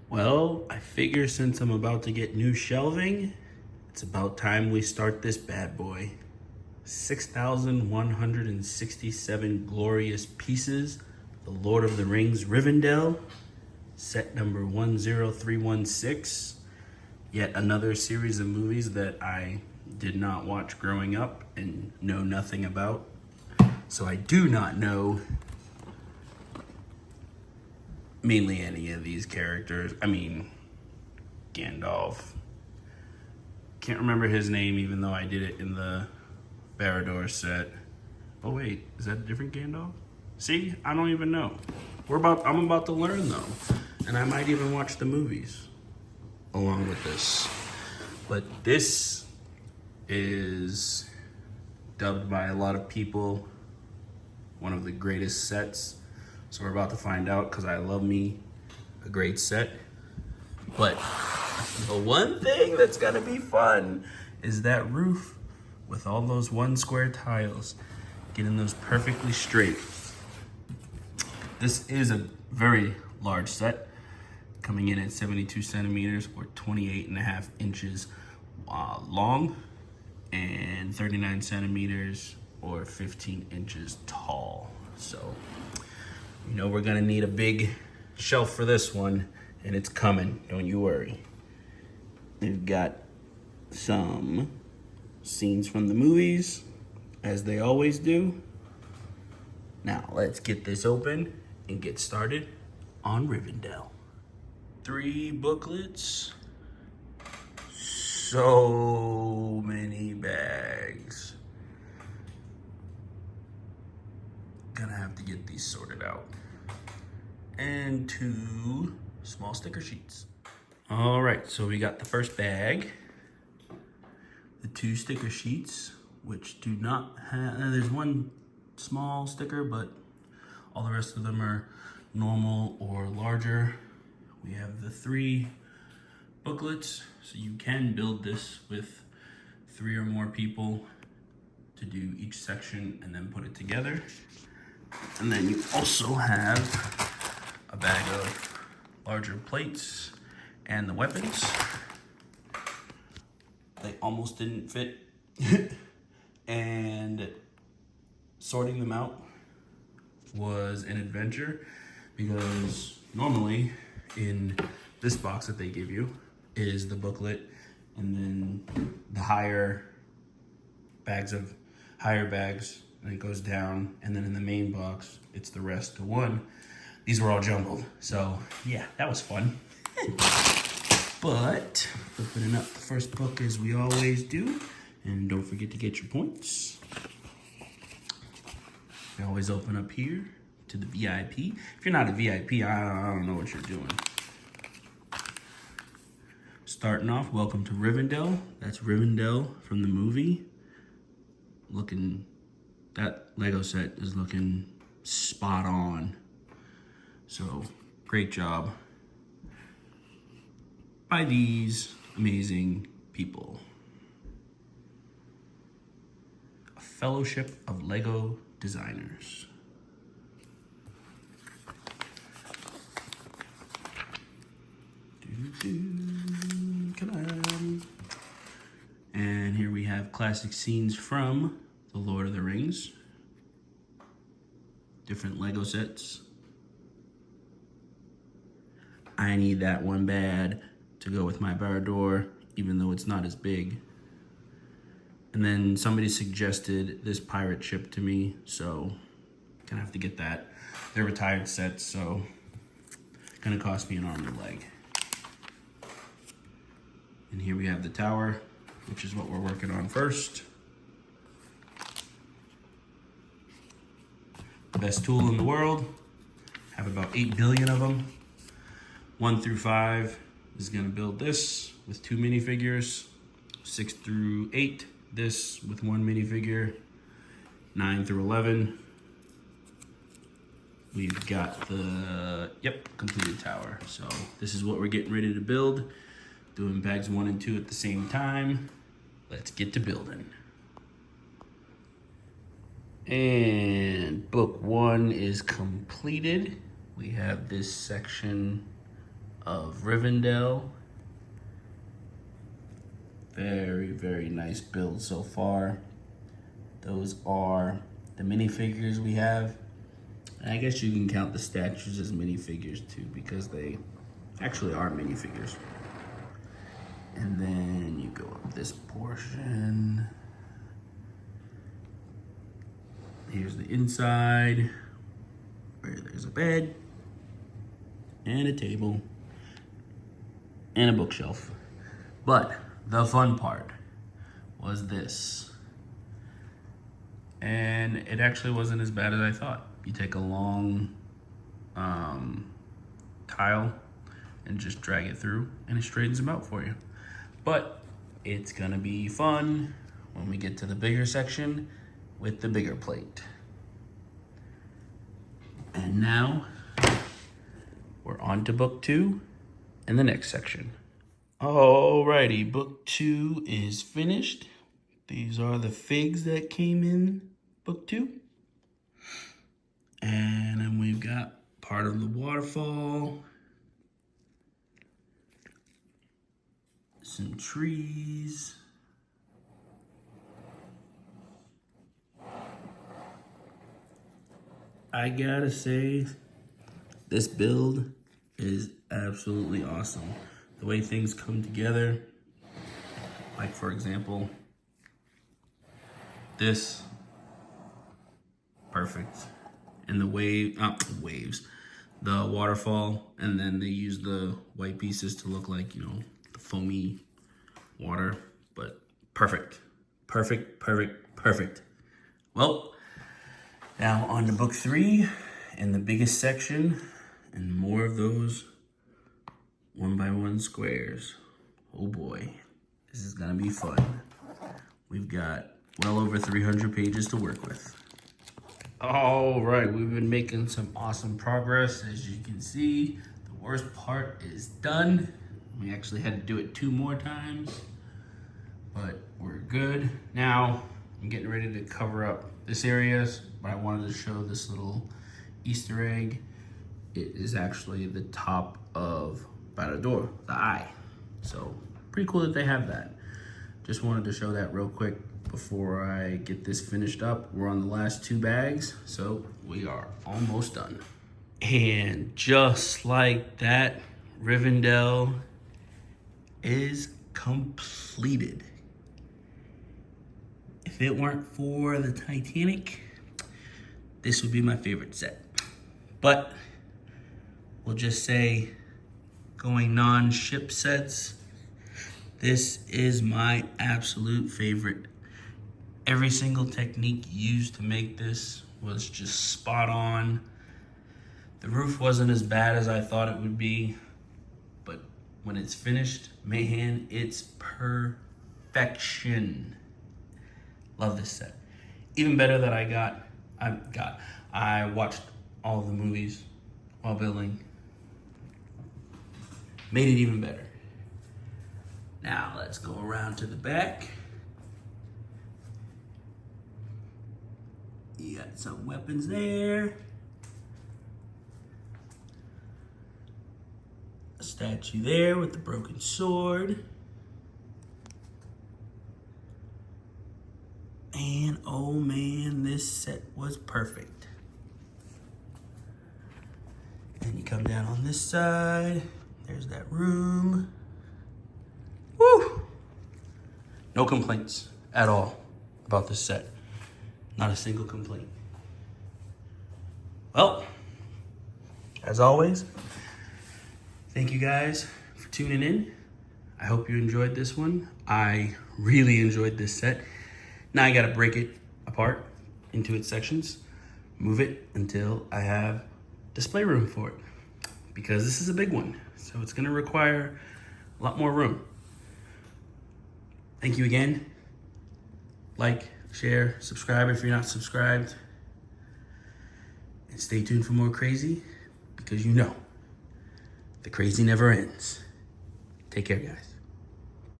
Well, I figure since I'm about to get new shelving, it's about time we start this bad boy. 6,167 glorious pieces. The Lord of the Rings Rivendell, set number 10316. Yet another series of movies that I did not watch growing up and know nothing about. So I do not know mainly any of these characters. I mean, Gandalf. Can't remember his name even though I did it in the Barad set. Oh wait, is that a different Gandalf? See, I don't even know. I'm about to learn though. And I might even watch the movies along with this. But this is dubbed by a lot of people one of the greatest sets. So we're about to find out because I love me a great set. But the one thing that's gonna be fun is that roof with all those one square tiles, getting those perfectly straight. This is a very large set, coming in at 72 centimeters or 28.5 inches long and 39 centimeters or 15 inches tall. So, you know we're gonna need a big shelf for this one, and it's coming, don't you worry. They've got some scenes from the movies, as they always do. Now, let's get this open and get started on Rivendell. 3 booklets. So many bags. Gonna have to get these sorted out. And 2 small sticker sheets. All right, so we got the first bag. The 2 sticker sheets, which do not have, there's 1 small sticker, but all the rest of them are normal or larger. We have the 3 booklets, so you can build this with 3 or more people to do each section and then put it together. And then you also have a bag of larger plates and the weapons. They almost didn't fit. And sorting them out was an adventure because normally in this box that they give you is the booklet and then the higher bags, and it goes down, and then in the main box it's the rest to 1. These were all jumbled, so yeah, that was fun. But opening up the first book as we always do, and don't forget to get your points. We always open up here to the VIP. If you're not a VIP, I don't know what you're doing. Starting off, welcome to Rivendell. That's Rivendell from the movie. That Lego set is looking spot on. So, great job by these amazing people. A Fellowship of Lego Designers. Come on. And here we have classic scenes from The Lord of the Rings. Different Lego sets. I need that one bad to go with my Barad, even though it's not as big. And then somebody suggested this pirate ship to me, so gonna have to get that. They're retired sets, so gonna cost me an arm and a leg. And here we have the tower, which is what we're working on first. The best tool in the world. Have about 8 billion of them. 1 through 5 is gonna build this with 2 minifigures. 6 through 8, this with 1 minifigure. 9 through 11, we've got the, completed tower. So this is what we're getting ready to build. Doing bags 1 and 2 at the same time. Let's get to building. And book 1 is completed. We have this section of Rivendell. Very, very nice build so far. Those are the minifigures we have. And I guess you can count the statues as minifigures too, because they actually are minifigures. And then you go up this portion. Here's the inside, where there's a bed, and a table, and a bookshelf. But the fun part was this. And it actually wasn't as bad as I thought. You take a long tile and just drag it through, and it straightens them out for you. But it's gonna be fun when we get to the bigger section with the bigger plate. And now we're on to book 2 and the next section. Alrighty, book 2 is finished. These are the figs that came in book 2. And then we've got part of the waterfall, some trees, I gotta say, this build is absolutely awesome. The way things come together, like for example, this, perfect. And the waves, the waterfall, and then they use the white pieces to look like, you know, the foamy water, but perfect, perfect, perfect, perfect. Well, now on to book 3 and the biggest section, and more of those 1x1 squares. Oh boy, this is gonna be fun. We've got well over 300 pages to work with. All right, we've been making some awesome progress. As you can see, the worst part is done. We actually had to do it 2 more times, but we're good. Now, I'm getting ready to cover up this areas, but I wanted to show this little Easter egg. It is actually the top of Barad-dûr, the eye. So pretty cool that they have that. Just wanted to show that real quick before I get this finished up. We're on the last 2 bags, so we are almost done. And just like that, Rivendell is completed. If it weren't for the Titanic, this would be my favorite set. But we'll just say, going non-ship sets, this is my absolute favorite. Every single technique used to make this was just spot on. The roof wasn't as bad as I thought it would be, but when it's finished, man, it's perfection. Love this set. Even better that I watched all of the movies while building. Made it even better. Now let's go around to the back. You got some weapons there. A statue there with the broken sword. And oh man, this set was perfect. And you come down on this side. There's that room. Woo! No complaints at all about this set. Not a single complaint. Well, as always, thank you guys for tuning in. I hope you enjoyed this one. I really enjoyed this set. Now I gotta break it apart into its sections, move it until I have display room for it, because this is a big one. So it's gonna require a lot more room. Thank you again. Like, share, subscribe if you're not subscribed. And stay tuned for more crazy, because you know, the crazy never ends. Take care, guys.